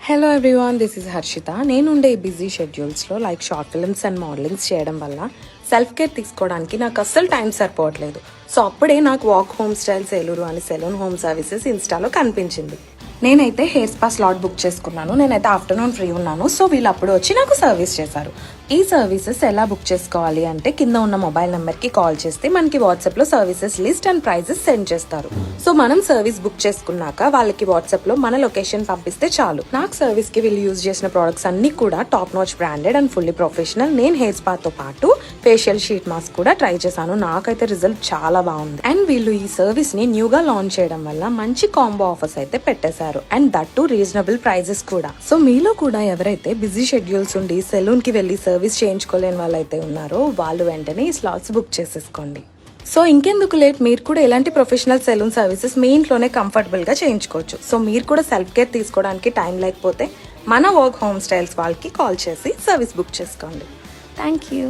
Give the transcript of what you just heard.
Hello everyone, this is Harshitha. నేనుండే busy షెడ్యూల్స్లో like short films and modelings చేయడం వల్ల సెల్ఫ్ కేర్ తీసుకోవడానికి నాకు అస్సలు టైం సరిపోవట్లేదు. సో అప్పుడే నాకు వాక్ హోమ్ స్టైల్ ఏలూరు అని సెలూన్ హోమ్ సర్వీసెస్ ఇన్స్టాలో కనిపించింది. నేనైతే హెయిర్ స్పా స్లాట్ బుక్ చేసుకున్నాను. నేనైతే ఆఫ్టర్నూన్ ఫ్రీ ఉన్నాను. సో వీళ్ళు అప్పుడు వచ్చి నాకు సర్వీస్ చేశారు. ఈ సర్వీసెస్ ఎలా బుక్ చేసుకోవాలి అంటే కింద ఉన్న మొబైల్ నెంబర్కి కాల్ చేస్తే మనకి వాట్సాప్లో services list and prices send చేస్తారు. సో మనం సర్వీస్ బుక్ చేసుకున్నాక వాళ్ళకి వాట్సాప్లో మన లొకేషన్ పంపిస్తే చాలు. నాకు సర్వీస్కి వీళ్ళు యూజ్ చేసిన ప్రోడక్ట్స్ అన్ని కూడా top notch branded and fully professional. నేను హెయిర్ స్పాతో పాటు ఫేషియల్ షీట్ మాస్క్ కూడా ట్రై చేశాను. నాకైతే రిజల్ట్ చాలా బాగుంది. అండ్ వీళ్ళు ఈ సర్వీస్ ని న్యూగా లాంచ్ చేయడం వల్ల మంచి కాంబో ఆఫర్స్ అయితే పెట్టేశారు. And that too reasonable prices కూడా. సో మీలో కూడా ఎవరైతే బిజీ షెడ్యూల్స్ ఉండి సెలూన్ కి వెళ్లి సర్వీస్ చేయించుకోలేని వాళ్ళైతే ఉన్నారో వాళ్ళు వెంటనే ఈ స్లాట్స్ బుక్ చేసేసుకోండి. సో ఇంకెందుకు లేట్, మీరు కూడా ఎలాంటి ప్రొఫెషనల్ సెలూన్ సర్వీసెస్ మీ ఇంట్లోనే కంఫర్టబుల్ గా చేయించుకోవచ్చు. సో మీరు కూడా సెల్ఫ్ కేర్ తీసుకోవడానికి టైం లేకపోతే మన వర్క్ హోమ్ స్టైల్స్ వాళ్ళకి కాల్ చేసి సర్వీస్ బుక్ చేసుకోండి. Thank you.